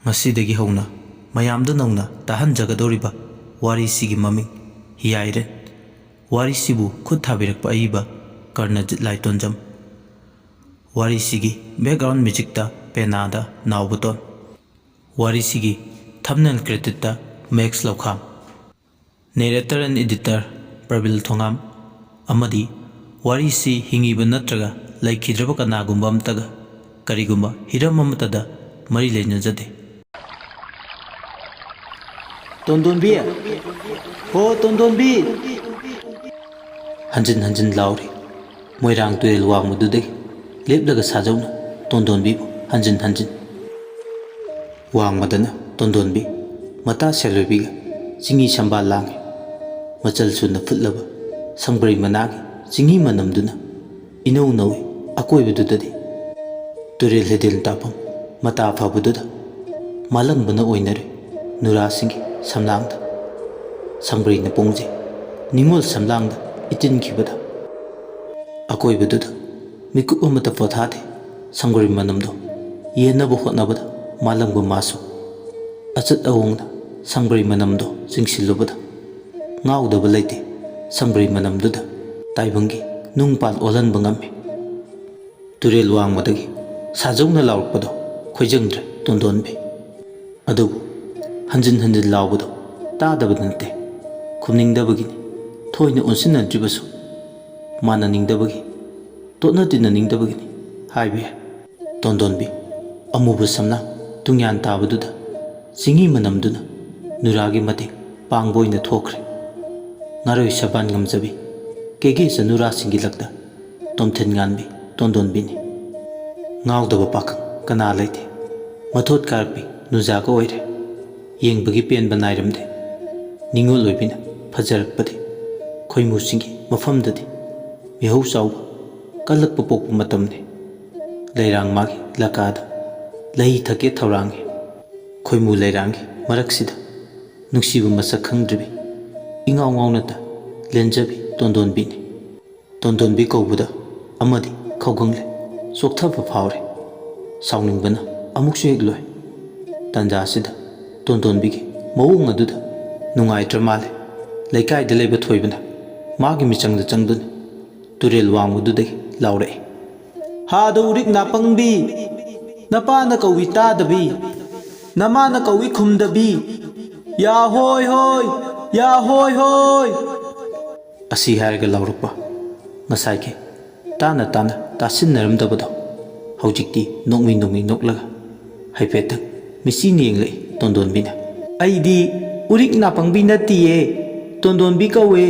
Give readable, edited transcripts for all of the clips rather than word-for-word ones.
ꯉꯁꯤꯗꯒꯤ ꯍꯧꯅ ꯃꯌꯥꯝꯗ ꯅꯧꯅ ꯇꯥꯍꯟꯖꯒꯗꯧꯔꯤꯕ ꯋꯥꯔꯤꯁꯤꯒꯤ ꯃꯃꯤꯡ ꯍꯤꯌꯥꯏꯔꯦꯟ꯫ ꯋꯥꯔꯤꯁꯤꯕꯨ ꯈꯨꯠ ꯊꯥꯕꯤꯔꯛꯄ ꯑꯏꯕ ꯀꯔꯅꯖꯤꯠ ꯂꯥꯏꯇꯣꯟꯖꯝ꯫ ꯋꯥꯔꯤꯁꯤꯒꯤ ꯕꯦꯛꯒ꯭ꯔꯥꯎꯟ ꯃ꯭ꯌꯨꯖꯤꯛꯇ ꯄꯦꯅꯥꯗ ꯅꯥꯎꯕꯇꯣꯟ꯫ ꯋꯥꯔꯤꯁꯤꯒꯤ ꯊꯝꯅꯦꯜ ꯀ꯭ꯔꯦꯗꯤꯠꯇ ꯃꯦꯛꯁ ꯂꯧꯈꯥꯝ꯫ ꯅꯦꯔꯦꯇꯔ ꯑꯦꯟ ꯏꯗꯤꯇꯔ ꯄ꯭ꯔꯕꯤꯜ ꯊꯣꯉꯥꯝ ꯑꯃꯗꯤ ꯋꯥꯔꯤꯁꯤ ꯍꯤꯡꯉꯤꯕ ꯅꯠꯇ꯭ꯔꯒ ꯂꯩꯈꯤꯗ꯭ꯔꯕ ꯀꯅꯥꯒꯨꯝꯕ ꯑꯃꯇꯒ ꯀꯔꯤꯒꯨꯝꯕ ꯍꯤꯔꯝ ꯑꯃꯇꯗ ꯃꯔꯤ ꯂꯩꯅꯖꯗꯦ꯫ ꯇꯣꯟꯗꯣꯟꯕꯤ, ꯍꯣ ꯇꯣꯟꯗꯣꯟꯕꯤ! ꯍꯟꯖꯤꯟ ꯍꯟꯖꯤꯟ ꯂꯥꯎꯔꯤ ꯃꯣꯏꯔꯥꯡ ꯇꯨꯔꯦꯜ ꯋꯥꯡꯃꯗꯨꯗꯒꯤ ꯂꯦꯞꯂꯒ ꯁꯥꯖꯧꯅ ꯇꯣꯟꯗꯣꯟꯕꯤꯕꯨ ꯍꯟꯖꯤꯟ ꯍꯟꯖꯤꯟ꯫ ꯋꯥꯡꯃꯗꯅ ꯇꯣꯟꯗꯣꯟꯕꯤ ꯃꯇꯥ ꯁꯦꯜꯂꯣꯏꯕꯤꯒ ꯆꯤꯡꯍꯤ ꯁꯝꯕꯥꯜ ꯂꯥꯡꯉꯤ꯫ ꯃꯆꯜ ꯁꯨꯅ ꯐꯨꯠꯂꯕ ꯁꯪꯕ꯭ꯔꯩ ꯃꯅꯥꯒꯤ ꯆꯤꯡꯍꯤ ꯃꯅꯝꯗꯨꯅ ꯏꯅꯧ ꯅꯧꯏ ꯑꯀꯣꯏꯕꯗꯨꯗꯗꯤ꯫ ꯇꯨꯔꯦꯜ ꯍꯤꯗꯦꯜ ꯇꯥꯐꯝ ꯃꯇꯥ ꯐꯕꯗꯨꯗ ꯃꯥꯂꯪꯕꯅ ꯑꯣꯏꯅꯔꯤ ꯅꯨꯔꯥꯁꯤꯡꯒꯤ ꯁꯝꯂꯥꯡꯗ꯫ ꯁꯪꯕ꯭ꯔꯩꯅ ꯄꯣꯡꯖꯩ ꯅꯤꯡꯉꯣꯜ ꯁꯝꯂꯥꯡꯗ ꯏꯇꯤꯟꯈꯤꯕꯗ꯫ ꯑꯀꯣꯏꯕꯗꯨꯗ ꯃꯤꯀꯨꯞ ꯑꯃꯠꯇ ꯄꯣꯊꯥꯗꯦ ꯁꯪꯕ꯭ꯔꯩ ꯃꯅꯝꯗꯣ ꯌꯦꯟꯅꯕ ꯍꯣꯠꯅꯕꯗ ꯃꯥꯂꯪꯕ ꯃꯥꯁꯨ꯫ ꯑꯆꯠ ꯑꯋꯣꯡꯅ ꯁꯪꯕ꯭ꯔꯩ ꯃꯅꯝꯗꯣ ꯆꯤꯡꯁꯤꯜꯂꯨꯕꯗ ꯉꯥꯎꯗꯕ ꯂꯩꯇꯦ ꯁꯪꯕ꯭ꯔꯩ ꯃꯅꯝꯗꯨꯗ ꯇꯥꯏꯕꯪꯒꯤ ꯅꯨꯡꯄꯥꯜ ꯑꯣꯜꯍꯟꯕ ꯉꯝꯃꯤ꯫ ꯇꯨꯔꯦꯜ ꯋꯥꯡꯃꯗꯒꯤ ꯁꯥꯖꯧꯅ ꯂꯥꯎꯔꯛꯄꯗꯣ ꯈꯣꯏꯖꯪꯗ꯭ꯔꯦ ꯇꯣꯟꯗꯣꯟꯕꯤ꯫ ꯑꯗꯨꯕꯨ ꯍꯟꯖꯤꯟ ꯍꯟꯖꯤꯟ ꯂꯥꯎꯕꯗꯣ ꯇꯥꯗꯕ ꯅꯠꯇꯦ, ꯈꯨꯝꯅꯤꯡꯗꯕꯒꯤꯅꯤ꯫ ꯊꯣꯏꯅ ꯑꯣꯟꯁꯤꯟꯅꯗ꯭ꯔꯤꯕꯁꯨ ꯃꯥꯟꯅꯅꯤꯡꯗꯕꯒꯤ, ꯇꯣꯠꯅ ꯇꯤꯟꯅꯅꯤꯡꯗꯕꯒꯤꯅꯤ ꯍꯥꯏꯕ ꯌꯥꯏ꯫ ꯇꯣꯟꯗꯣꯟꯕꯤ ꯑꯃꯨꯕ ꯁꯝꯂꯥꯡ ꯇꯨꯡꯌꯥꯟ ꯇꯥꯕꯗꯨꯗ ꯆꯤꯡꯍꯤ ꯃꯅꯝꯗꯨꯅ ꯅꯨꯔꯥꯒꯤ ꯃꯇꯦꯡ ꯄꯥꯡꯕ ꯑꯣꯏꯅ ꯊꯣꯛꯈ꯭ꯔꯦ꯫ ꯉꯥꯔꯣꯏ ꯁꯕꯥꯟ ꯉꯝꯖꯕꯤ ꯀꯦꯒꯦ ꯆꯅꯨꯔꯥꯁꯤꯡꯒꯤ ꯂꯛꯇ ꯇꯣꯝꯊꯤꯟ ꯉꯥꯟꯕꯤ ꯇꯣꯟꯗꯣꯟꯕꯤꯅꯤ꯫ ꯉꯥꯎꯗꯕ ꯄꯥꯈꯪ ꯀꯅꯥ ꯂꯩꯇꯦ, ꯃꯊꯣꯠ ꯀꯥꯔꯛꯄꯤ ꯅꯨꯖꯥꯒ ꯑꯣꯏꯔꯦ꯫ ꯌꯦꯡꯕꯒꯤ ꯄꯦꯟꯕ ꯅꯥꯏꯔꯝꯗꯦ ꯅꯤꯡꯉꯣꯜ ꯑꯣꯏꯕꯤꯅ ꯐꯖꯔꯛꯄꯗꯤ꯫ ꯈꯣꯏꯃꯨꯁꯤꯡꯒꯤ ꯃꯐꯝꯗꯗꯤ ꯃꯤꯍꯧ ꯆꯥꯎꯕ ꯀꯜꯂꯛꯄ ꯄꯣꯛꯄ ꯃꯇꯝꯅꯤ꯫ ꯂꯩꯔꯥꯡ ꯃꯥꯒꯤ ꯂꯀꯥꯗ ꯂꯩ ꯊꯛꯀꯦ ꯊꯧꯔꯥꯡꯉꯤ꯫ ꯈꯣꯏꯃꯨ ꯂꯩꯔꯥꯡꯒꯤ ꯃꯔꯛꯁꯤꯗ ꯅꯨꯡꯁꯤꯕ ꯃꯁꯛ ꯈꯪꯗ꯭ꯔꯤꯕꯤ ꯏꯉꯥꯎ ꯉꯥꯎꯅꯇ ꯂꯦꯟꯖꯕꯤ ꯇꯣꯟꯗꯣꯟꯕꯤꯅꯤ꯫ ꯇꯣꯟꯗꯣꯟꯕꯤ ꯀꯧꯕꯗ ꯑꯃꯗꯤ ꯈꯧꯒꯪꯂꯦ ꯆꯣꯛꯊꯕ ꯐꯥꯎꯔꯦ꯫ ꯁꯥꯎꯅꯤꯡꯕꯅ ꯑꯃꯨꯛꯁꯨ ꯍꯦꯛ ꯂꯣꯏ꯫ ꯇꯥꯟꯖꯥꯁꯤꯗ ꯇꯣꯟꯗꯣꯟꯕꯤꯒꯤ ꯃꯑꯣꯡ ꯑꯗꯨꯗ ꯅꯨꯡꯉꯥꯏꯇ꯭ꯔ ꯃꯥꯜꯂꯦ ꯂꯩꯀꯥꯏꯗ ꯂꯩꯕ ꯊꯣꯏꯕꯅ ꯃꯥꯒꯤ ꯃꯤꯆꯪꯗ ꯆꯪꯗꯨꯅ ꯇꯨꯔꯦꯜ ꯋꯥꯡꯃꯗꯨꯗꯒꯤ ꯂꯥꯎꯔꯛꯏ꯫ ꯍꯥꯗ ꯎꯔꯤꯛ ꯅꯥꯄꯪꯕꯤ, ꯅꯄꯥꯅ ꯀꯧꯏ ꯇꯥꯗꯕꯤ, ꯅꯃꯥꯅ ꯀꯧꯏ ꯈꯨꯝꯗꯕꯤ, ꯌꯥ ꯍꯣꯏ ꯍꯣꯏ, ꯌꯥ ꯍꯣꯏ ꯍꯣꯏ! ꯑꯁꯤ ꯍꯥꯏꯔꯒ ꯂꯥꯎꯔꯛꯄ ꯉꯁꯥꯏꯒꯤ ꯇꯥꯅ ꯇꯥꯅ ꯇꯥꯁꯤꯟꯅꯔꯝꯗꯕꯗꯣ ꯍꯧꯖꯤꯛꯇꯤ ꯅꯣꯛꯃꯤ ꯅꯣꯛꯃꯤ ꯅꯣꯛꯂꯒ ꯍꯥꯏꯐꯦꯠꯇꯪ ꯃꯤꯆꯤꯅ ꯌꯦꯡꯂꯛꯏ ꯇꯣꯟꯗꯣꯟꯕꯤꯅ꯫ ꯑꯩꯗꯤ ꯎꯔꯤꯛ ꯅꯥꯄꯪꯕꯤ ꯅꯠꯇꯤꯌꯦ, ꯇꯣꯟꯗꯣꯟꯕꯤ ꯀꯧꯋꯦ꯫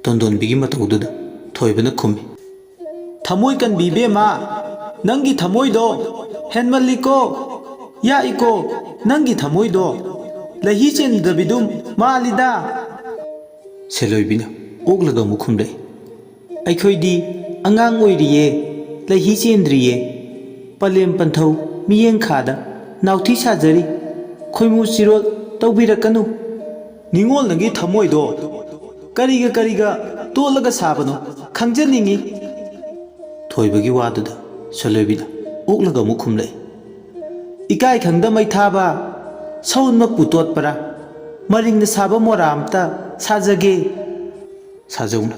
ꯇꯣꯟꯗꯣꯟꯕꯤꯒꯤ ꯃꯇꯧꯗꯨꯗ ꯊꯣꯏꯕꯅ ꯈꯨꯝꯃꯤ, ꯊꯃꯣꯏ ꯀꯟꯕꯤ ꯏꯕꯦꯝꯃ, ꯅꯪꯒꯤ ꯊꯃꯣꯏꯗꯣ ꯍꯦꯟꯃꯜꯂꯤꯀꯣ, ꯌꯥꯛꯏꯀꯣ ꯅꯪꯒꯤ ꯊꯃꯣꯏꯗꯣ, ꯂꯩꯍꯤ ꯆꯦꯟꯗꯕꯤꯗꯨꯝ ꯃꯥꯜꯂꯤꯗ꯫ ꯁꯦꯜꯂꯣꯏꯕꯤꯅ ꯑꯣꯛꯂꯒ ꯑꯃꯨꯛ ꯈꯨꯝꯂꯛꯏ, ꯑꯩꯈꯣꯏꯗꯤ ꯑꯉꯥꯡ ꯑꯣꯏꯔꯤꯌꯦ, ꯂꯩꯍꯤ ꯆꯦꯟꯗ꯭ꯔꯤꯌꯦ, ꯄꯂꯦꯝ ꯄꯟꯊꯧ ꯃꯤꯠꯌꯦꯡꯈꯥꯗ ꯅꯥꯎꯊꯤ ꯁꯥꯖꯔꯤ, ꯈꯣꯏꯃꯨ ꯆꯤꯔꯣꯜ ꯇꯧꯕꯤꯔꯛꯀꯅꯨ꯫ ꯅꯤꯡꯉꯣꯜꯅꯒꯤ ꯊꯃꯣꯏꯗꯣ ꯀꯔꯤꯒ ꯇꯣꯠꯂꯒ ꯁꯥꯕꯅꯣ ꯈꯪꯖꯅꯤꯡꯉꯤ꯫ ꯊꯣꯏꯕꯒꯤ ꯋꯥꯗꯨꯗ ꯁꯦꯜꯂꯣꯏꯕꯤꯅ ꯑꯣꯛꯂꯒ ꯑꯃꯨꯛ ꯈꯨꯝꯂꯛꯏ, ꯏꯀꯥꯏ ꯈꯪꯗ ꯃꯩꯊꯥꯕ, ꯁꯎꯟꯃꯛꯄꯨ ꯇꯣꯠꯄꯔꯥ, ꯃꯔꯤꯡꯅ ꯁꯥꯕ ꯃꯣꯔꯥ ꯑꯝꯇ ꯁꯥꯖꯒꯦ꯫ ꯁꯥꯖꯧꯅ,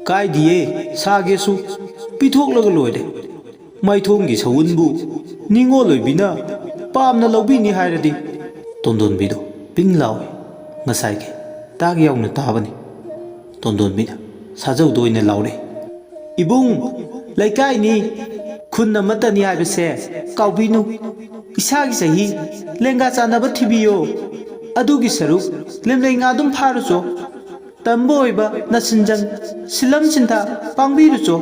ꯀꯥꯏꯗꯤꯌꯦ ꯁꯥꯒꯦꯁꯨ, ꯄꯤꯊꯣꯛꯂꯒ ꯂꯣꯏꯔꯦ꯫ ꯃꯥꯏꯊꯣꯡꯒꯤ ꯁꯎꯟꯕꯨ ꯅꯤꯡꯉꯣꯜ ꯑꯣꯏꯕꯤꯅ ꯄꯥꯝꯅ ꯂꯧꯕꯤꯅꯤ ꯍꯥꯏꯔꯗꯤ꯫ ꯇꯣꯟꯗꯣꯟꯕꯤꯗꯣ ꯄꯤꯡ ꯂꯥꯎꯏ ꯉꯁꯥꯏꯒꯤ ꯇꯥꯒ ꯌꯥꯎꯅ ꯇꯥꯕꯅꯤ꯫ ꯇꯣꯟꯗꯣꯟꯕꯤꯅ ꯁꯥꯖꯧꯗ ꯑꯣꯏꯅ ꯂꯥꯎꯔꯛꯏ, ꯏꯕꯨꯡ, ꯂꯩꯀꯥꯏꯅꯤ, ꯈꯨꯟ ꯑꯃꯠꯇꯅꯤ ꯍꯥꯏꯕꯁꯦ ꯀꯥꯎꯕꯤꯅꯨ꯫ ꯏꯁꯥꯒꯤ ꯆꯍꯤ ꯂꯦꯡꯒꯥ ꯆꯥꯟꯅꯕ ꯊꯤꯕꯤꯌꯣ, ꯑꯗꯨꯒꯤ ꯁꯔꯨꯛ ꯂꯦꯝꯂꯩ ꯉꯥꯗꯨꯝ ꯐꯥꯔꯨꯆꯣ, ꯇꯝꯕ ꯑꯣꯏꯕ ꯅꯆꯤꯟꯖꯪ ꯁꯤꯜꯂꯝ ꯁꯤꯟꯊꯥ ꯄꯥꯡꯕꯤꯔꯨꯆꯣ,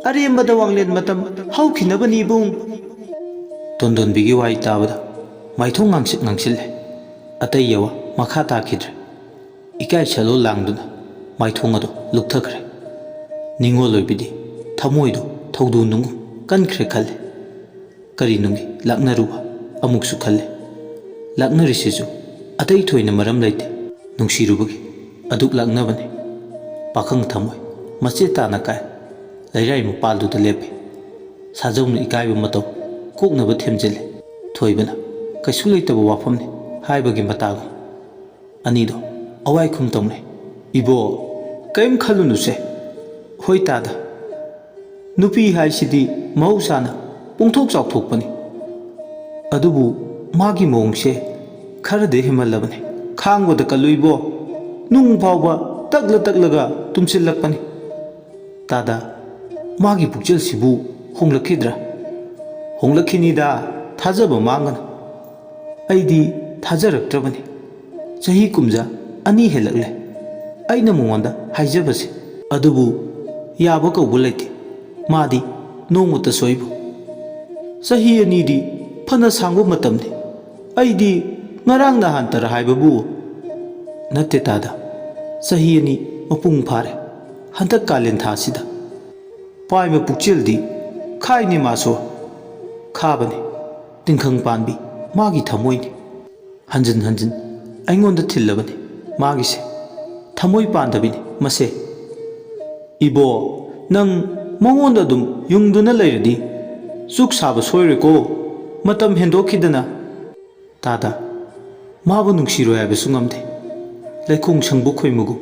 ꯑꯔꯦꯝꯕꯗ ꯋꯥꯡꯂꯦꯟ ꯃꯇꯝ ꯍꯧꯈꯤꯅꯕꯅꯤ ꯏꯕꯨꯡ꯫ ꯇꯣꯟꯗꯣꯟꯕꯤꯒꯤ ꯋꯥꯍꯩ ꯇꯥꯕꯗ ꯃꯥꯏꯊꯣꯡ ꯉꯥꯡꯁꯤꯜꯂꯦ, ꯑꯇꯩ ꯌꯥꯋꯥ ꯃꯈꯥ ꯇꯥꯈꯤꯗ꯭ꯔꯦ꯫ ikai chalo langduna maithong ado lukthakre ningol loibidi thamoido thaudu nungu kankhre khalle kari nungi laknaruba amuksu khalle laknarisisu atai thoina maram laite nungshirubagi aduk laknabane pakhang thamoi mache tana kai lairai mapalduda lepe sajawna ikaiba matau koknaba themjile thoibana kaisu leitaba wafamne haibagi matagu anido awai khum tawne ibo kaim khalunuse hoi tada nupi haisidi mausana pungthok chawthokpani adubu magi mongse kharade himalabane khangboda kaluibo nung phawba takla tumsilakpani tada magi pukjel sibu honglakhidra honglakhinida thajaba mangana aidi thajaraktrabani chahi kumja ani helakle aina mongonda haijabase adubu yaba kawbu leite madi nongmuta soibu chahi anidi phana sangbu matamni aidi ngarang nahantara haibabu natte tada chahi ani mapung phare hantak kalen thasida paima pukcheldi khaini maso khabane tingkhang panbi magi thamoini hanjin aingonda thillabani magi se thamoi pandabini mase ibo nang mongonda dum yungduna leiradi suk saba soireko matam hendokhidana tada mabu nungshiro yabe sungamde laikong sangbu khoimugu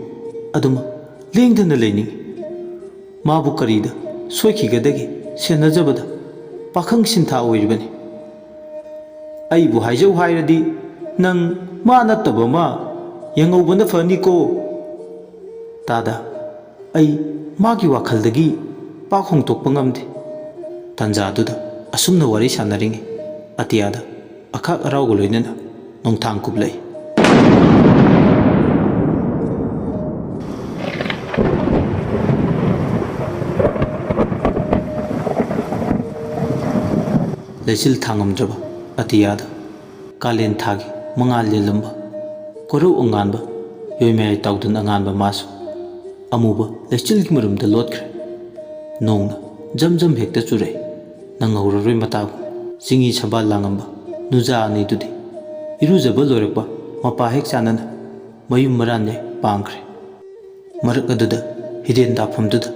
aduma lengdana leiningi mabu karida soikhigadagi senajabada pakhang sintha oiribani aibu haijau hairadi nang ma nattaba ma yangaubana fani ko tada ai magi wakhaldagi pakhong tokpa ngamde tanjaduda asumna wari sanaringi atiyada akhak araugo loinana nongthang kublai leisil thangamjaba atiyada kalen thagi mangal lelamba koru unganba yoimai tawdan anganba masu amuba leisil ki marumda lotkre nongna jamjam hekta churai nangauraroi matagu singi chambal langamba nuja ani dudi irujaba lorakpa mapa hek chanana mayum maranne pangkre marak aduda hiden daphamduda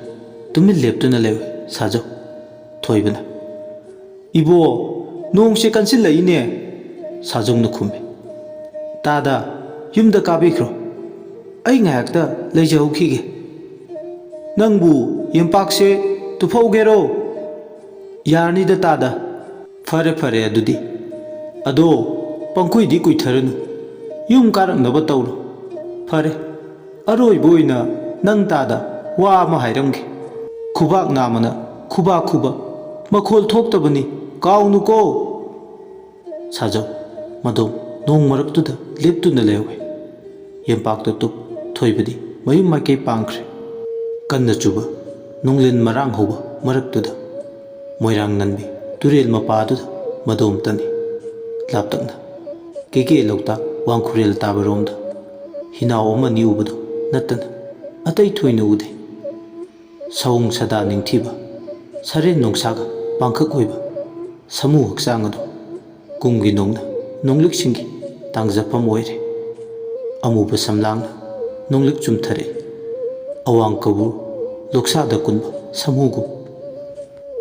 tumil leptuna lewe sajo thoibana ibo nongse kansil laine sajongna khume tada yumda kabikro ai ngayakta leijaukhige nangbu yempakse tufogero yarnida tada fare adudi ado pangkhui di kuitharanu yum karaknaba tawro fare aroi boina nang tada wa ma hairamge khubak namana khuba makhol thoktabani kaunu ko sajau madom nong maraktuda leptuna lewe yempakta tup thoibadi mayum maikei pangkhre kanna chuba nonglen marang hoba maraktuda moirang nanbi turel mapaduda madom tani laptakna keke lokta wangkhurel tabaromda hinaw ama ni ubado natana atai thoina ude saung sada ningthiba saren nongsaga pangkhak oiba samu hakchang adu kumgi nongna nonglik singi tangjapam oire amuba samlangna nonglik chumthare awang kabu loksada kunba samugu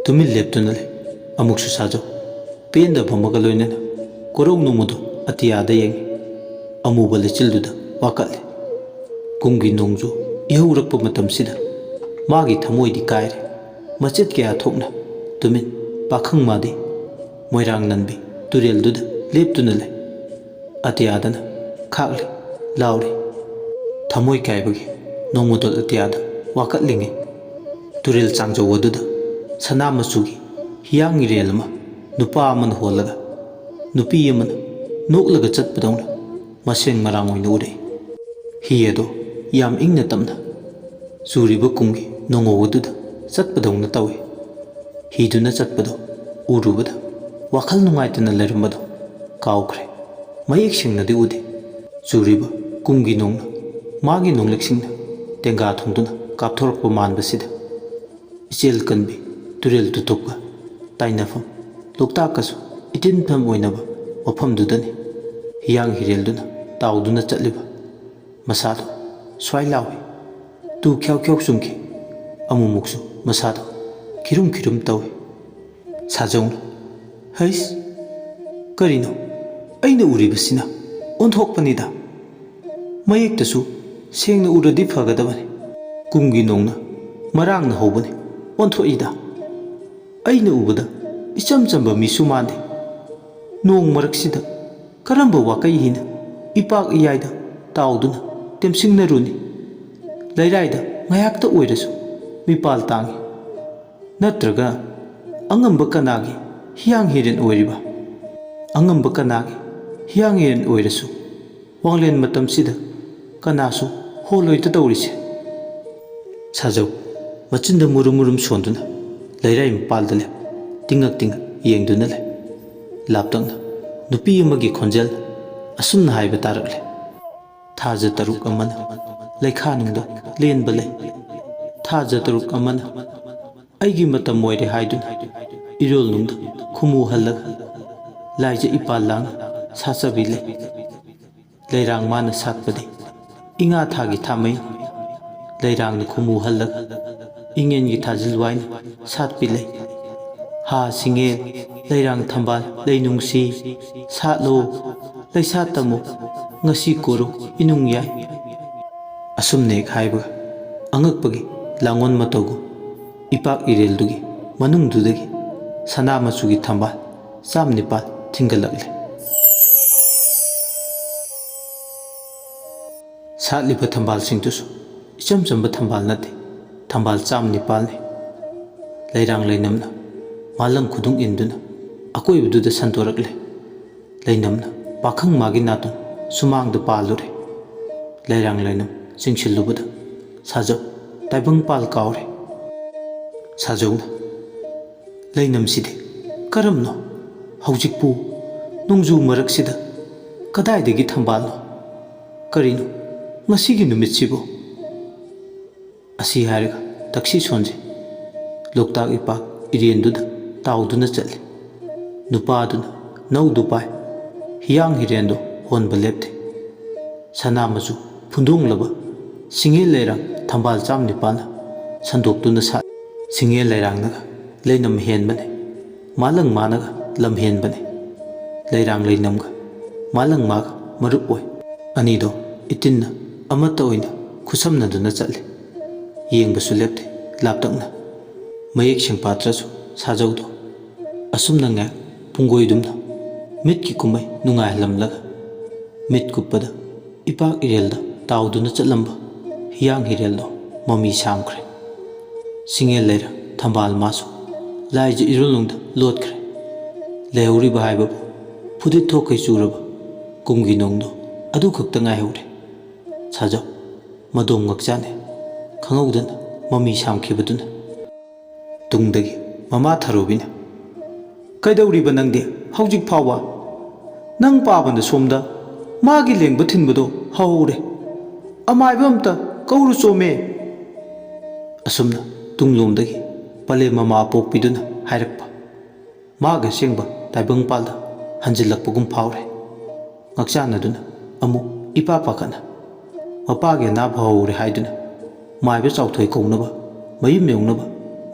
tumil leptuna le amuksu sajo penda phamaga loinana korong numudu atiyada yengi amuba lechilduda wakalle kumgi nongju ihaurakpa matamsida magi thamoidi kaire machet kya thokna tumin pakhang madi moirang nanbi turel duda leptuna le atiyadana khakli lauri thamoi kaibagi nongmudol atiyada wakatlinge turel changjo waduda sana machugi hiyang relma nupa aman holaga nupi amana noklaga chatpadawna maseng marang oina ure hiyedo yam ingna tamna suriba kungi nongo waduda chatpadawna tawe hiduna chatpado urubada wakhal nungaitana lerambado kaukre mayek singnadi ude suriba kungi nongna ꯃꯥꯒꯤ ꯅꯣꯡꯂꯛꯁꯤꯡꯅ ꯇꯦꯡꯒꯥ ꯊꯣꯡꯗꯨꯅ ꯀꯥꯞꯊꯣꯔꯛꯄ ꯃꯥꯟꯕꯁꯤꯗ ꯏꯆꯦꯜ ꯀꯟꯕꯤ ꯇꯨꯔꯦꯜ ꯇꯨꯇꯨꯞꯀ ꯇꯥꯏꯅꯐꯝ ꯂꯣꯛꯇꯥꯛꯀꯁꯨ ꯏꯇꯤꯟꯐꯝ ꯑꯣꯏꯅꯕ ꯃꯐꯝꯗꯨꯗꯅꯤ ꯍꯤꯌꯥꯡ ꯍꯤꯔꯦꯜꯗꯨꯅ ꯇꯥꯎꯗꯨꯅ ꯆꯠꯂꯤꯕ ꯃꯁꯥꯗꯣ ꯁ꯭ꯋꯥꯏ ꯂꯥꯎꯏ two ꯈ꯭ꯌꯥꯎ ꯈ꯭ꯌꯥꯎ ꯆꯨꯝꯈꯤ ꯑꯃꯨꯛꯃꯨꯛꯁꯨ ꯃꯁꯥꯗꯣ ꯈꯤꯔꯨꯝ ꯈꯤꯔꯨꯝ ꯇꯧꯏ ꯁꯥꯖꯧꯅ ꯍꯩꯁ ꯀꯔꯤꯅꯣ ꯑꯩꯅ ꯎꯔꯤꯕꯁꯤꯅ ꯑꯣꯟꯊꯣꯛꯄꯅꯤꯗ ꯃꯌꯦꯛꯇꯁꯨ ꯁꯦꯡꯅ ꯎꯔꯗꯤ ꯐꯒꯗꯕꯅꯤ ꯀꯨꯝꯒꯤ ꯅꯣꯡꯅ ꯃꯔꯥꯡꯅ ꯍꯧꯕꯅꯤ ꯑꯣꯟꯊꯣꯛꯏꯗ ꯑꯩꯅ ꯎꯕꯗ ꯏꯆꯝ ꯆꯝꯕ ꯃꯤꯁꯨ ꯃꯥꯟꯗꯦ ꯅꯣꯡ ꯃꯔꯛꯁꯤꯗ ꯀꯔꯝꯕ ꯋꯥꯀꯩ ꯏꯄꯥꯛ ꯏꯌꯥꯏꯗ ꯇꯥꯎꯗꯨꯅ ꯇꯦꯝꯁꯤꯡꯅꯔꯨꯅꯤ ꯂꯩꯔꯥꯏꯗ ꯉꯥꯏꯍꯥꯛꯇ ꯑꯣꯏꯔꯁꯨ ꯃꯤꯄꯥꯜ ꯇꯥꯡꯉꯤ ꯅꯠꯇ꯭ꯔꯒ ꯑꯉꯝꯕ ꯀꯅꯥꯒꯤ ꯍꯤꯌꯥꯡ ꯍꯤꯔꯦꯟ ꯑꯣꯏꯔꯤꯕ ꯑꯉꯝꯕ ꯀꯅꯥꯒꯤ ꯍꯤꯌꯥꯡ ꯍꯤꯔꯦꯟ ꯑꯣꯏꯔꯁꯨ ꯋꯥꯡꯂꯦꯟ ꯃꯇꯝꯁꯤꯗ ꯀꯅꯥꯁꯨ ꯍꯣꯜꯂꯣꯏꯇ ꯇꯧꯔꯤꯁꯦ ꯁꯥꯖꯧ ꯃꯆꯤꯟꯗ ꯃꯨꯔꯨꯝ ꯃꯨꯔꯨꯝ ꯁꯣꯟꯗꯨꯅ ꯂꯩꯔꯥꯏ ꯃꯄꯥꯜꯗ ꯂꯦꯞ ꯇꯤꯡꯉꯛ ꯇꯤꯡꯉꯛ ꯌꯦꯡꯗꯨꯅ ꯂꯩ ꯂꯥꯞꯇꯛꯅ ꯅꯨꯄꯤ ꯑꯃꯒꯤ ꯈꯣꯟꯖꯦꯜ ꯑꯁꯨꯝꯅ ꯍꯥꯏꯕ ꯇꯥꯔꯛꯂꯦ ꯊꯥꯖ ꯇꯔꯨꯛ ꯑꯃꯅ ꯂꯩꯈꯥꯅꯨꯡꯗ ꯂꯦꯟꯕ ꯂꯩ ꯊꯥꯖ ꯇꯔꯨꯛ ꯑꯃꯅ ꯑꯩꯒꯤ ꯃꯇꯝ ꯑꯣꯏꯔꯦ ꯍꯥꯏꯗꯨꯅ ꯏꯔꯣꯜꯅꯨꯡꯗ ꯈꯨꯃꯨ ꯍꯜꯂꯒ ꯂꯥꯏꯖ ꯏꯄꯥꯜ ꯂꯥꯡꯅ ꯁꯥꯠꯆꯕꯤ ꯂꯩ ꯂꯩꯔꯥꯡ ꯃꯥꯅ ꯁꯥꯠꯄꯗꯤ ꯏꯉꯥ ꯊꯥꯒꯤ ꯊꯥꯃꯩ ꯂꯩꯔꯥꯡꯅ ꯈꯨꯃꯨ ꯍꯜꯂꯒ ꯏꯉꯦꯟꯒꯤ ꯊꯥꯖꯤꯜ ꯋꯥꯏꯅ ꯁꯥꯠꯄꯤ ꯂꯩ ꯍꯥ ꯁꯤꯡꯉꯦꯜ ꯂꯩꯔꯥꯡ ꯊꯝꯕꯥꯜ ꯂꯩꯅꯨꯡꯁꯤ ꯁꯥꯠꯂꯣ ꯂꯩꯁꯥ ꯇꯝꯃꯣ ꯉꯁꯤ ꯀꯣꯔꯣ ꯏꯅꯨꯡ ꯌꯥꯏ ꯑꯁꯨꯝꯅ ꯍꯦꯛ ꯍꯥꯏꯕꯒ ꯑꯉꯛꯄꯒꯤ ꯂꯥꯡꯒꯣꯟ ꯃꯇꯧꯒꯨꯝ ꯏꯄꯥꯛ ꯏꯔꯦꯜꯗꯨꯒꯤ ꯃꯅꯨꯡꯗꯨꯗꯒꯤ ꯁꯅꯥ ꯃꯆꯨꯒꯤ ꯊꯝꯕꯥꯜ 19 ꯊꯤꯡꯒꯠꯂꯛꯂꯦ ꯁꯥꯠꯂꯤꯕ ꯊꯝꯕꯥꯜꯁꯤꯡꯗꯨꯁꯨ ꯏꯆꯝ ꯆꯝꯕ ꯊꯝꯕꯥꯜ ꯅꯠꯇꯦ ꯊꯝꯕꯥꯜ 19ꯅꯤ ꯂꯩꯔꯥꯡ ꯂꯩꯅꯝꯅ ꯃꯥꯂꯪ ꯈꯨꯗꯨꯡ ꯏꯟꯗꯨꯅ ꯑꯀꯣꯏꯕꯗꯨꯗ ꯁꯟꯗꯣꯔꯛꯂꯦ ꯂꯩꯅꯝꯅ ꯄꯥꯈꯪ ꯃꯥꯒꯤ ꯅꯥꯇꯣꯟ ꯁꯨꯃꯥꯡꯗ ꯄꯥꯜꯂꯨꯔꯦ ꯂꯩꯔꯥꯡ ꯂꯩꯅꯝ ꯆꯤꯡꯁꯤꯜꯂꯨꯕꯗ ꯁꯥꯖꯧ ꯇꯥꯏꯕꯪꯄꯥꯜ ꯀꯥꯎꯔꯦ ꯁꯥꯖꯧꯅ ꯂꯩꯅꯝꯁꯤꯗꯤ ꯀꯔꯝꯅꯣ ꯍꯧꯖꯤꯛꯄꯨ ꯅꯣꯡꯖꯨ ꯃꯔꯛꯁꯤꯗ ꯀꯗꯥꯏꯗꯒꯤ ꯊꯝꯕꯥꯜꯅꯣ ꯀꯔꯤꯅꯣ ꯉꯁꯤꯒꯤ ꯅꯨꯃꯤꯠꯁꯤꯕꯨ ꯑꯁꯤ ꯍꯥꯏꯔꯒ ꯇꯛꯁꯤ ꯁꯣꯟꯖꯩ ꯂꯣꯛꯇꯥꯛ ꯏꯄꯥꯛ ꯏꯔꯦꯟꯗꯨꯗ ꯇꯥꯎꯗꯨꯅ ꯆꯠꯂꯤ ꯅꯨꯄꯥꯗꯨꯅ ꯅꯧꯗꯨ ꯄꯥꯏ ꯍꯤꯌꯥꯡ ꯍꯤꯔꯦꯟꯗꯣ ꯍꯣꯟꯕ ꯂꯦꯞꯇꯦ ꯁꯅꯥ ꯃꯆꯨ ꯐꯨꯟꯗꯣꯡꯂꯕ ꯁꯤꯡꯉꯦꯜ ꯂꯩꯔꯥꯡ ꯊꯝꯕꯥꯜ 19ꯅ ꯁꯟꯗꯣꯛꯇꯨꯅ ꯁꯥꯠ ꯁꯤꯡꯉꯦꯜ ꯂꯩꯔꯥꯡꯅꯒ ꯂꯩꯅꯝ ꯍꯦꯟꯕꯅꯤ ꯃꯥꯂꯪ ꯃꯥꯅꯒ ꯂꯝ ꯍꯦꯟꯕꯅꯤ ꯂꯩꯔꯥꯡ ꯂꯩꯅꯝꯒ ꯃꯥꯂꯪ ꯃꯥꯒ ꯃꯔꯨꯞ ꯑꯣꯏ ꯑꯅꯤꯗꯣ ꯏꯇꯤꯟꯅ ꯑꯃꯠꯇ ꯑꯣꯏꯅ ꯈꯨꯠꯁꯝꯅꯗꯨꯅ ꯆꯠꯂꯤ ꯌꯦꯡꯕꯁꯨ ꯂꯦꯞꯇꯦ ꯂꯥꯞꯇꯛꯅ ꯃꯌꯦꯛ ꯁꯦꯡꯐꯥꯠꯇ꯭ꯔꯁꯨ ꯁꯥꯖꯧꯗꯣ ꯑꯁꯨꯝꯅ ꯉꯥꯏ ꯄꯨꯡꯒꯣꯏꯗꯨꯝꯅ ꯃꯤꯠꯀꯤ ꯀꯨꯝꯍꯩ ꯅꯨꯡꯉꯥꯏꯍꯜꯂꯝꯂꯒ ꯃꯤꯠ ꯀꯨꯞꯄꯗ ꯏꯄꯥꯛ ꯏꯔꯦꯜꯗ ꯇꯥꯎꯗꯨꯅ ꯆꯠꯂꯝꯕ ꯍꯤꯌꯥꯡ ꯍꯤꯔꯦꯜꯗꯣ ꯃꯃꯤ ꯁꯥꯝꯈ꯭ꯔꯦ ꯁꯤꯡꯉꯦꯜ ꯂꯩꯔꯥꯡ ꯊꯝꯕꯥꯜ ꯃꯥꯁꯨ ꯂꯥꯏꯖ ꯏꯔꯣꯜꯅꯨꯡꯗ ꯂꯣꯠꯈ꯭ꯔꯦ ꯂꯩꯍꯧꯔꯤꯕ ꯍꯥꯏꯕꯕꯨ ꯐꯨꯗꯤꯠ ꯊꯣꯛꯀꯩ ꯆꯨꯔꯕ ꯀꯨꯝꯒꯤ ꯅꯣꯡꯗꯣ ꯑꯗꯨ ꯈꯛꯇ ꯉꯥꯏꯍꯧꯔꯦ ꯁꯥꯖꯧ ꯃꯗꯣꯝ ꯉꯛꯆꯥꯅꯦ ꯈꯪꯍꯧꯗꯅ ꯃꯃꯤ ꯁꯥꯝꯈꯤꯕꯗꯨꯅ ꯇꯨꯡꯗꯒꯤ ꯃꯃꯥ ꯊꯔꯣꯕꯤꯅ ꯀꯩꯗꯧꯔꯤꯕ ꯅꯪꯗꯤ ꯍꯧꯖꯤꯛ ꯐꯥꯎꯕ ꯅꯪ ꯄꯥꯕꯅ ꯁꯣꯝꯗ ꯃꯥꯒꯤ ꯂꯦꯡꯕ ꯊꯤꯟꯕꯗꯣ ꯍꯧꯍꯧꯔꯦ ꯑꯃꯥꯏꯕ ꯑꯝꯇ ꯀꯧꯔꯨ ꯆꯣꯝꯃꯦ ꯑꯁꯨꯝꯅ ꯇꯨꯡꯂꯣꯝꯗꯒꯤ ꯄꯂꯦꯝ ꯃꯃꯥ ꯄꯣꯛꯄꯤꯗꯨꯅ ꯍꯥꯏꯔꯛꯄ ꯃꯥꯒ ꯑꯁꯦꯡꯕ ꯇꯥꯏꯕꯪꯄꯥꯜꯗ ꯍꯟꯖꯤꯜꯂꯛꯄꯒꯨꯝ ꯐꯥꯎꯔꯦ ꯉꯛꯆꯥꯟꯅꯗꯨꯅ ꯑꯃꯨꯛ ꯏꯄꯥ ꯄꯥꯈꯠꯅ ꯃꯄꯥꯒꯤ ꯑꯅꯥꯕ ꯍꯧꯍꯧꯔꯦ ꯍꯥꯏꯗꯨꯅ ꯃꯥꯏꯕ ꯆꯥꯎꯊꯣꯏ ꯀꯧꯅꯕ ꯃꯌꯨꯝ ꯌꯧꯅꯕ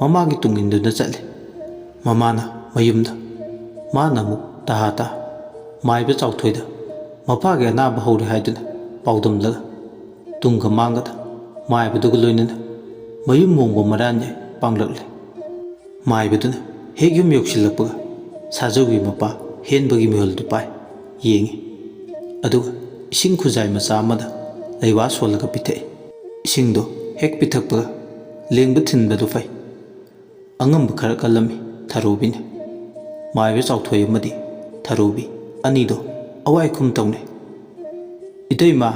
ꯃꯃꯥꯒꯤ ꯇꯨꯡꯏꯟꯗꯨꯅ ꯆꯠꯂꯤ ꯃꯃꯥꯅ ꯃꯌꯨꯝꯗ ꯃꯥꯅ ꯑꯃꯨꯛ ꯇꯍꯥ ꯃꯥꯏꯕ ꯆꯥꯎꯊꯣꯏꯗ ꯃꯄꯥꯒꯤ ꯑꯅꯥꯕ ꯍꯧꯔꯦ ꯍꯥꯏꯗꯨꯅ ꯄꯥꯎꯗꯝꯂꯒ ꯇꯨꯡꯒ ꯃꯥꯡꯒꯗ ꯃꯥꯏꯕꯗꯨꯒ ꯂꯣꯏꯅꯅ ꯃꯌꯨꯝ ꯃꯣꯡꯕ ꯃꯔꯥꯟꯌꯥꯏ ꯄꯥꯡꯂꯛꯂꯦ ꯃꯥꯏꯕꯗꯨꯅ ꯍꯦꯛ ꯌꯨꯝ ꯌꯧꯁꯤꯜꯂꯛꯄꯒ ꯁꯥꯖꯧꯒꯤ ꯃꯄꯥ ꯍꯦꯟꯕꯒꯤ ꯃꯤಹುꯜꯗꯨ ꯄꯥꯏ ꯌꯦꯡꯉꯤ ꯑꯗꯨꯒ ꯏꯁꯤꯡ ꯈꯨꯖꯥꯏ ꯃꯆꯥ ꯑꯃꯗ ꯂꯩꯋꯥ ꯁꯣꯜꯂꯒ ꯄꯤꯊꯛꯏ ꯏꯁꯤꯡꯗꯣ ꯍꯦꯛ ꯄꯤꯊꯛꯄꯒ ꯂꯦꯡꯕ ꯊꯤꯟꯕꯗꯨ ꯐꯩ ꯑꯉꯝꯕ ꯈꯔ ꯀꯜꯂꯝꯃꯤ ꯊꯔꯣꯕꯤꯅ ꯃꯥꯏꯕ ꯆꯥꯎꯊꯣꯏ ꯑꯃꯗꯤ ꯊꯔꯣꯕꯤ ꯑꯅꯤꯗꯣ ꯑꯋꯥꯏꯈꯨꯝ ꯇꯧꯅꯩ ꯏꯇꯩꯃ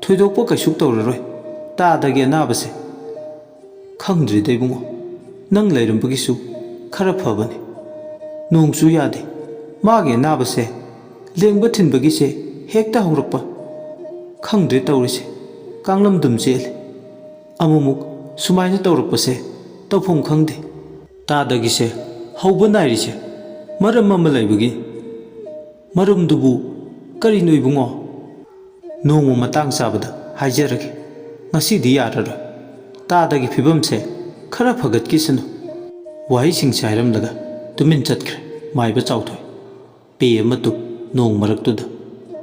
ꯊꯣꯏꯗꯣꯛꯄ ꯀꯩꯁꯨ ꯇꯧꯔꯔꯣꯏ ꯇꯥꯗꯒꯤ ꯑꯅꯥꯕꯁꯦ ꯈꯪꯗ꯭ꯔꯤꯗ ꯏꯕꯨꯡꯉꯣ ꯅꯪ ꯂꯩꯔꯝꯕꯒꯤꯁꯨ ꯈꯔ ꯐꯕꯅꯤ ꯅꯣꯡꯁꯨ ꯌꯥꯗꯦ ꯃꯥꯒꯤ ꯑꯅꯥꯕꯁꯦ ꯂꯦꯡꯕ ꯊꯤꯟꯕꯒꯤꯁꯦ ꯍꯦꯛꯇ ꯍꯧꯔꯛꯄ ꯈꯪꯗ꯭ꯔꯦ ꯇꯧꯔꯤꯁꯦ ꯀꯥꯡꯂꯝꯗꯨꯝ ꯆꯦꯜꯂꯤ ꯑꯃꯨꯛ ꯁꯨꯃꯥꯏꯅ ꯇꯧꯔꯛꯄꯁꯦ ꯇꯧꯐꯝ ꯈꯪꯗꯦ ꯇꯥꯗꯒꯤꯁꯦ ꯍꯧꯕ ꯅꯥꯏꯔꯤꯁꯦ ꯃꯔꯝ ꯑꯃ ꯂꯩꯕꯒꯤ ꯃꯔꯝꯗꯨꯕꯨ ꯀꯔꯤꯅꯣ ꯏꯕꯨꯡꯉꯣ ꯅꯣꯡꯃ ꯃꯇꯥꯡ ꯆꯥꯕꯗ ꯍꯥꯏꯖꯔꯒꯦ ꯉꯁꯤꯗꯤ ꯌꯥꯔꯔꯣꯏ ꯇꯥꯗꯒꯤ ꯐꯤꯕꯝꯁꯦ ꯈꯔ ꯐꯒꯠꯈꯤꯁꯅꯨ ꯋꯥꯍꯩꯁꯤꯡꯁꯦ ꯍꯥꯏꯔꯝꯂꯒ ꯇꯨꯃꯤꯟ ꯆꯠꯈ꯭ꯔꯦ ꯃꯥꯏꯕ ꯆꯥꯎꯊꯣꯏ ꯄꯦ ꯑꯃ ꯇꯨꯞ ꯅꯣꯡ ꯃꯔꯛꯇꯨꯗ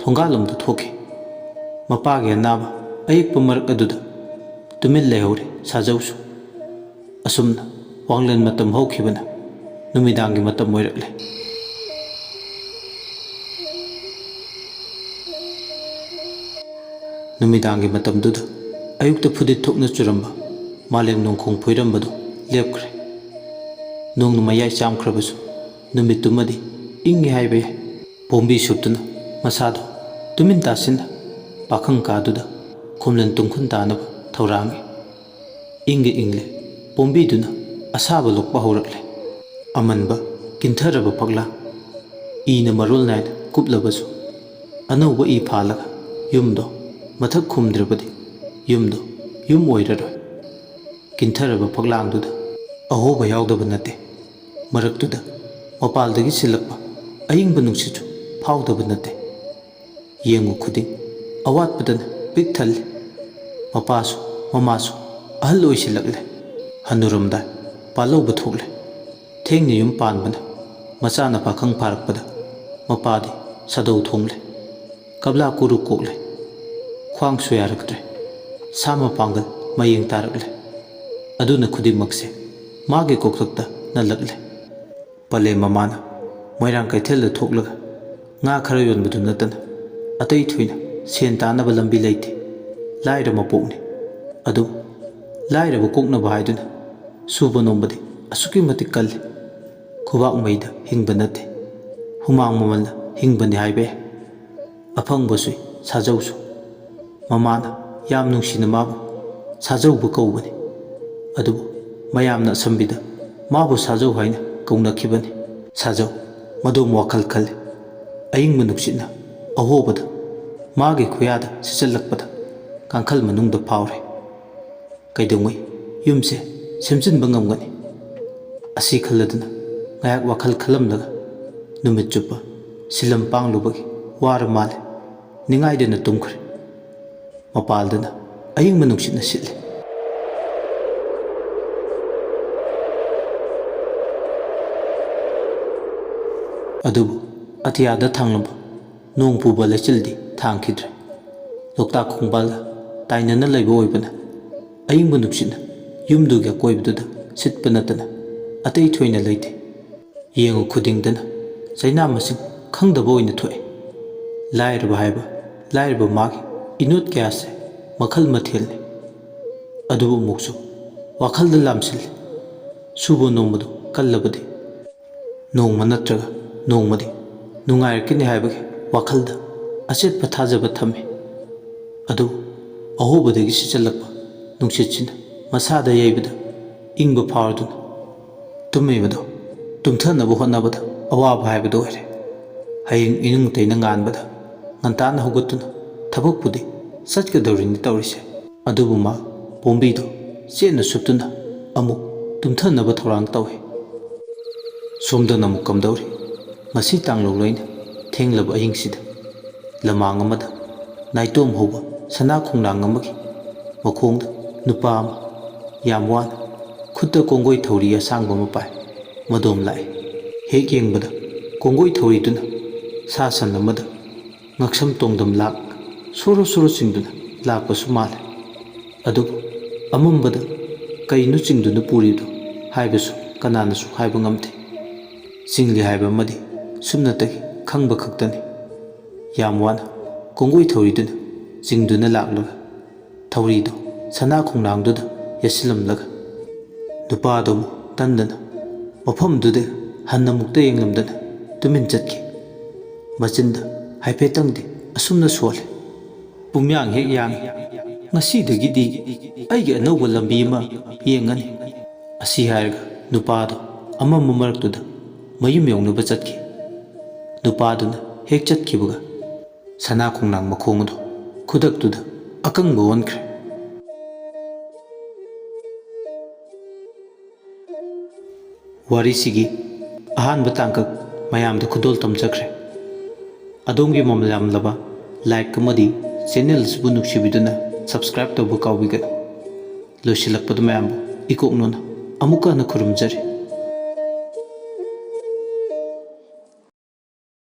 ꯊꯣꯡꯒꯥꯜꯂꯣꯝꯗ ꯊꯣꯛꯈꯤ ꯃꯄꯥꯒꯤ ꯑꯅꯥꯕ ꯑꯌꯦꯛꯄ ꯃꯔꯛ ꯑꯗꯨꯗ ꯇꯨꯃꯤꯟ ꯂꯩꯍꯧꯔꯦ ꯁꯥꯖꯧꯁꯨ ꯑꯁꯨꯝꯅ ꯋꯥꯡꯂꯦꯟ ꯃꯇꯝ ꯍꯧꯈꯤꯕꯅ ꯅꯨꯃꯤꯗꯥꯡꯒꯤ ꯃꯇꯝ ꯑꯣꯏꯔꯛꯂꯦ ꯅꯨꯃꯤꯗꯥꯡꯒꯤ ꯃꯇꯝꯗꯨꯗ ꯑꯌꯨꯛꯇ ꯐꯨꯗꯤꯠ ꯊꯣꯛꯅ ꯆꯨꯔꯝꯕ ꯃꯥꯂꯦꯝ ꯅꯣꯡꯈꯣꯡ ꯐꯣꯏꯔꯝꯕꯗꯨ ꯂꯦꯞꯈ꯭ꯔꯦ ꯅꯣꯡꯅ ꯃꯌꯥꯏ ꯆꯥꯝꯈ꯭ꯔꯕꯁꯨ ꯅꯨꯃꯤꯠꯇꯨꯃꯗꯤ ꯏꯪꯉꯦ ꯍꯥꯏꯕ ꯌꯥꯏ ꯄꯣꯝꯕꯤ ꯁꯨꯞꯇꯨꯅ ꯃꯁꯥꯗꯣ ꯇꯨꯃꯤꯟ ꯇꯥꯁꯤꯟꯅ ꯄꯥꯈꯪ ꯀꯥꯗꯨꯗ ꯈꯣꯝꯂꯟ ꯇꯨꯝꯈꯨꯟ ꯇꯥꯅꯕ ꯊꯧꯔꯥꯡꯉꯤ ꯏꯪꯒ ꯏꯪꯂꯦ ꯄꯣꯝꯕꯤꯗꯨꯅ ꯑꯁꯥꯕ ꯂꯣꯛꯄ ꯍꯧꯔꯛꯂꯦ ꯑꯃꯟꯕ ꯀꯤꯟꯊꯔꯕ ꯐꯛꯂꯥꯡ ꯏꯅ ꯃꯔꯣꯜ ꯅꯥꯏꯅ ꯀꯨꯞꯂꯕꯁꯨ ꯑꯅꯧꯕ ꯏ ꯐꯥꯜꯂꯒ ꯌꯨꯝꯗꯣ ꯃꯊꯛ ꯈꯨꯝꯗ꯭ꯔꯕꯗꯤ ꯌꯨꯝꯗꯣ ꯌꯨꯝ ꯑꯣꯏꯔꯔꯣꯏ ꯀꯤꯟꯊꯔꯕ ꯐꯛꯂꯥꯡꯗꯨꯗ ꯑꯍꯣꯕ ꯌꯥꯎꯗꯕ ꯅꯠꯇꯦ ꯃꯔꯛꯇꯨꯗ ꯃꯄꯥꯜꯗꯒꯤ ꯁꯤꯜꯂꯛꯄ ꯑꯏꯪꯕ ꯅꯨꯡꯁꯤꯠꯁꯨ ꯐꯥꯎꯗꯕ ꯅꯠꯇꯦ ꯌꯦꯡꯉꯨ ꯈꯨꯗꯤꯡ ꯑꯋꯥꯠꯄꯗꯅ ꯄꯤꯛ ꯊꯜꯂꯤ ꯃꯄꯥꯁꯨ ꯃꯃꯥꯁꯨ ꯑꯍꯜ ꯑꯣꯏꯁꯤꯜꯂꯛꯂꯦ ꯍꯟꯅꯨꯔꯝꯗꯥꯏ ꯄꯥꯜꯂꯧꯕ ꯊꯣꯛꯂꯦ ꯊꯦꯡꯅ ꯌꯨꯝ ꯄꯥꯟꯕꯅ ꯃꯆꯥꯅ ꯄꯥꯈꯪ ꯐꯥꯔꯛꯄꯗ ꯃꯄꯥꯗꯤ ꯁꯥꯗꯧ ꯊꯣꯡꯂꯦ ꯀꯕꯂꯥ ꯀꯨꯔꯨ ꯀꯣꯛꯂꯦ ꯈ꯭ꯋꯥꯡꯁꯨ ꯌꯥꯔꯛꯇ꯭ꯔꯦ ꯁꯥ ꯃꯄꯥꯡꯒꯜ ꯃꯌꯦꯡ ꯇꯥꯔꯛꯂꯦ ꯑꯗꯨꯅ ꯈꯨꯗꯤꯡꯃꯛꯁꯦ ꯃꯥꯒꯤ ꯀꯣꯛꯊꯛꯇ ꯅꯜꯂꯛꯂꯦ ꯄꯂꯦꯝ ꯃꯃꯥꯅ ꯃꯣꯏꯔꯥꯡ ꯀꯩꯊꯦꯜꯗ ꯊꯣꯛꯂꯒ ꯉꯥ ꯈꯔ ꯌꯣꯟꯕꯗꯨ ꯅꯠꯇꯅ ꯑꯇꯩ ꯊꯣꯏꯅ ꯁꯦꯟ ꯇꯥꯅꯕ ꯂꯝꯕꯤ ꯂꯩꯇꯦ ꯂꯥꯏꯔ ꯃꯄꯣꯛꯅꯤ ꯑꯗꯨ ꯂꯥꯏꯔꯕ ꯀꯣꯛꯅꯕ ꯍꯥꯏꯗꯨꯅ ꯁꯨꯕ ꯅꯣꯝꯕꯗꯤ ꯑꯁꯨꯛꯀꯤ ꯃꯇꯤꯛ ꯀꯜꯂꯤ ꯈꯨꯕꯥꯛ ꯃꯩꯗ ꯍꯤꯡꯕ ꯅꯠꯇꯦ ꯍꯨꯃꯥꯡ ꯃꯃꯜꯅ ꯍꯤꯡꯕꯅꯤ ꯍꯥꯏꯕ ꯌꯥꯏ ꯑꯐꯪꯕꯁꯨ ꯁꯥꯖꯧꯁꯨ ꯃꯃꯥꯅ ꯌꯥꯝ ꯅꯨꯡꯁꯤꯅ ꯃꯥꯕꯨ ꯁꯥꯖꯧꯕ ꯀꯧꯕꯅꯤ ꯑꯗꯨꯕꯨ ꯃꯌꯥꯝꯅ ꯑꯁꯝꯕꯤꯗ ꯃꯥꯕꯨ ꯁꯥꯖꯧ ꯍꯥꯏꯅ ꯀꯧꯅꯈꯤꯕꯅꯤ ꯁꯥꯖꯧ ꯃꯗꯣꯝ ꯋꯥꯈꯜ ꯈꯜꯂꯤ ꯑꯏꯪꯕ ꯅꯨꯡꯁꯤꯠꯅ ꯑꯍꯣꯕꯗ ꯃꯥꯒꯤ ꯈꯨꯌꯥꯗ ꯁꯤꯆꯜꯂꯛꯄꯗ ꯀꯥꯡꯈꯜ ꯃꯅꯨꯡꯗ ꯐꯥꯎꯔꯦ ꯀꯩꯗꯧꯉꯩ ꯌꯨꯝꯁꯦ ꯁꯦꯝꯖꯤꯟꯕ ꯉꯝꯒꯅꯤ ꯑꯁꯤ ꯈꯜꯂꯗꯨꯅ ꯉꯥꯏꯍꯥꯛ ꯋꯥꯈꯜ ꯈꯜꯂꯝꯂꯒ ꯅꯨꯃꯤꯠ ꯆꯨꯞꯄ ꯁꯤꯂꯝ ꯄꯥꯡꯂꯨꯕꯒꯤ ꯋꯥꯔ ꯃꯥꯜꯂꯦ ꯅꯤꯡꯉꯥꯏꯗꯅ ꯇꯨꯝꯈ꯭ꯔꯦ ꯃꯄꯥꯜꯗꯅ ꯑꯏꯪꯕ ꯅꯨꯡꯁꯤꯠꯅ ꯁꯤꯠꯂꯤ ꯑꯗꯨꯕꯨ ꯑꯇꯤꯌꯥꯗ ꯊꯥꯡꯂꯝꯕ ꯅꯣꯡ ꯄꯨꯕ ꯂꯩꯆꯤꯜꯗꯤ ꯊꯥꯡꯈꯤꯗ꯭ꯔꯦ ꯂꯣꯛꯇꯥꯛ ꯈꯣꯡꯕꯥꯜꯒ ꯇꯥꯏꯅꯅ ꯂꯩꯕ ꯑꯣꯏꯕꯅ ꯑꯏꯪꯕ ꯅꯨꯡꯁꯤꯠꯅ ꯌꯨꯝꯗꯨꯒꯤ ꯑꯀꯣꯏꯕꯗꯨꯗ ꯁꯤꯠꯄ ꯅꯠꯇꯅ ꯑꯇꯩ ꯊꯣꯏꯅ ꯂꯩꯇꯦ ꯌꯦꯡꯉꯨ ꯈꯨꯗꯤꯡꯗꯅ ꯆꯩꯅꯥ ꯃꯁꯤꯡ ꯈꯪꯗꯕ ꯑꯣꯏꯅ ꯊꯣꯛꯑꯦ ꯂꯥꯏꯔꯕ ꯍꯥꯏꯕ ꯂꯥꯏꯔꯕ ꯃꯥꯒꯤ ꯏꯅꯣꯠ ꯀꯌꯥꯁꯦ ꯃꯈꯜ ꯃꯊꯦꯜꯅꯤ ꯑꯗꯨꯕꯨ ꯑꯃꯨꯛꯁꯨ ꯋꯥꯈꯜꯗ ꯂꯥꯝꯁꯤꯜꯂꯤ ꯁꯨꯕ ꯅꯣꯝꯕꯗꯨ ꯀꯜꯂꯕꯗꯤ ꯅꯣꯡꯃ ꯅꯠꯇ꯭ꯔꯒ ꯅꯣꯡꯃꯗꯤ ꯅꯨꯡꯉꯥꯏꯔꯛꯀꯅꯤ ꯍꯥꯏꯕꯒꯤ ꯋꯥꯈꯜꯗ ꯑꯆꯦꯠꯄ ꯊꯥꯖꯕ ꯊꯝꯃꯤ ꯑꯗꯨꯕꯨ ꯑꯍꯣꯕꯗꯒꯤ ꯁꯤꯆꯜꯂꯛꯄ ꯅꯨꯡꯁꯤꯠꯁꯤꯅ ꯃꯁꯥꯗ ꯌꯩꯕꯗ ꯏꯪꯕ ꯐꯥꯎꯔꯗꯨꯅ ꯇꯨꯝꯃꯤꯕꯗꯣ ꯇꯨꯝꯊꯅꯕ ꯍꯣꯠꯅꯕꯗ ꯑꯋꯥꯕ ꯍꯥꯏꯕꯗꯨ ꯑꯣꯏꯔꯦ ꯍꯌꯦꯡ ꯏꯅꯨꯡ ꯇꯩꯅ ꯉꯥꯟꯕꯗ ꯉꯟꯇꯥꯅ ꯍꯧꯒꯠꯇꯨꯅ ꯊꯕꯛꯄꯨꯗꯤ ꯆꯠꯀꯗꯧꯔꯤꯅꯤ ꯇꯧꯔꯤꯁꯦ ꯑꯗꯨꯕꯨ ꯃꯥ ꯄꯣꯝꯕꯤꯗꯣ ꯆꯦꯠꯅ ꯁꯨꯞꯇꯨꯅ ꯑꯃꯨꯛ ꯇꯨꯝꯊꯅꯕ ꯊꯧꯔꯥꯡ ꯇꯧꯏ ꯁꯣꯝꯗꯅ ꯑꯃꯨꯛ ꯀꯝꯗꯧꯔꯤ ꯉꯁꯤ ꯇꯥꯡꯂꯧꯂꯩꯅ ꯊꯦꯡꯂꯕ ꯑꯍꯤꯡꯁꯤꯗ ꯂꯃꯥꯡ ꯑꯃꯗ ꯅꯥꯏꯇꯣꯝ ꯍꯧꯕ ꯁꯅꯥ ꯈꯣꯡꯅꯥꯡ ꯑꯃꯒꯤ ꯃꯈꯣꯡꯗ ꯅꯨꯄꯥ ꯑꯃ ꯌꯥꯝ ꯋꯥꯅ ꯈꯨꯠꯇ ꯀꯣꯡꯒꯣꯏ ꯊꯧꯔꯤ ꯑꯁꯥꯡꯕ ꯑꯃ ꯄꯥꯏ ꯃꯗꯣꯝ ꯂꯥꯛꯏ ꯍꯦꯛ ꯌꯦꯡꯕꯗ ꯀꯣꯡꯒꯣꯏ ꯊꯧꯔꯤꯗꯨꯅ ꯁꯥ ꯁꯟ ꯑꯃꯗ ꯉꯛꯁꯝ ꯇꯣꯡꯗꯝ ꯂꯥꯛ ꯁꯣꯔꯣ ꯁꯣꯔꯣ ꯆꯤꯡꯗꯨꯅ ꯂꯥꯛꯄꯁꯨ ꯃꯥꯜꯂꯦ ꯑꯗꯨꯕꯨ ꯑꯃꯝꯕꯗ ꯀꯩꯅꯣ ꯆꯤꯡꯗꯨꯅ ꯄꯨꯔꯤꯗꯣ ꯍꯥꯏꯕꯁꯨ ꯀꯅꯥꯅꯁꯨ ꯍꯥꯏꯕ ꯉꯝꯗꯦ ꯆꯤꯡꯂꯤ ꯍꯥꯏꯕ ꯑꯃꯗꯤ ꯁꯨꯞꯅꯇꯒꯤ ꯈꯪꯕ ꯈꯛꯇꯅꯤ ꯌꯥꯝ ꯋꯥꯅ ꯀꯣꯡꯒꯣꯏ ꯊꯧꯔꯤꯗꯨꯅ ꯆꯤꯡꯗꯨꯅ ꯂꯥꯛꯂꯒ ꯊꯧꯔꯤꯗꯣ ꯁꯅꯥ ꯈꯣꯡꯅꯥꯡꯗꯨꯗ ꯌꯦꯠꯁꯤꯜꯂꯝꯂꯒ ꯅꯨꯄꯥꯗꯣ ꯑꯃꯨꯛ ꯇꯟꯗꯅ ꯃꯐꯝꯗꯨꯗ ꯍꯟꯅ ꯃꯨꯛꯇ ꯌꯦꯡꯂꯝꯗꯅ ꯇꯨꯃꯤꯟ ꯆꯠꯈꯤ ꯃꯆꯤꯟꯗ ꯍꯥꯏꯐꯦꯠꯇꯪꯗꯤ ꯑꯁꯨꯝꯅ ꯁꯣꯜꯂꯤ ꯄꯨꯝꯌꯥꯡ ꯍꯦꯛ ꯌꯥꯡꯏ ꯉꯁꯤꯗꯒꯤꯗꯤ ꯑꯩꯒꯤ ꯑꯅꯧꯕ ꯂꯝꯕꯤ ꯑꯃ ꯌꯦꯡꯉꯅꯤ ꯑꯁꯤ ꯍꯥꯏꯔꯒ ꯅꯨꯄꯥꯗꯣ ꯑꯃꯝꯕ ꯃꯔꯛꯇꯨꯗ ꯃꯌꯨꯝ ꯌꯧꯅꯕ ꯆꯠꯈꯤ ꯅꯨꯄꯥꯗꯨꯅ ꯍꯦꯛ ꯆꯠꯈꯤꯕꯒ ꯁꯅꯥ ꯈꯣꯡꯅꯥꯡ ꯃꯈꯣꯡ ꯑꯗꯨ ꯈꯨꯗꯛꯇꯨꯗ ꯑꯀꯪꯕ ꯑꯣꯟꯈ꯭ꯔꯦ ꯋꯥꯔꯤꯁꯤꯒꯤ ꯑꯍꯥꯟꯕ ꯇꯥꯡꯀꯛ ꯃꯌꯥꯝꯗ ꯈꯨꯗꯣꯜ ꯇꯝꯖꯈ꯭ꯔꯦ꯫ ꯑꯗꯣꯝꯒꯤ ꯃꯃꯜ ꯌꯥꯝꯂꯕ ꯂꯥꯏꯛ ꯑꯃꯗꯤ ꯆꯦꯅꯦꯜ ꯑꯁꯤꯕꯨ ꯅꯨꯡꯁꯤꯕꯤꯗꯨꯅ ꯁꯕꯁꯀ꯭ꯔꯥꯏꯕ ꯇꯧꯕ ꯀꯥꯎꯕꯤꯒꯅꯨ꯫ ꯂꯣꯏꯁꯤꯜꯂꯛꯄꯗ ꯃꯌꯥꯝꯕꯨ ꯏꯀꯣꯛꯅꯣꯅ ꯑꯃꯨꯛꯀ ꯍꯟꯅ ꯈꯨꯔꯨꯝꯖꯔꯤ꯫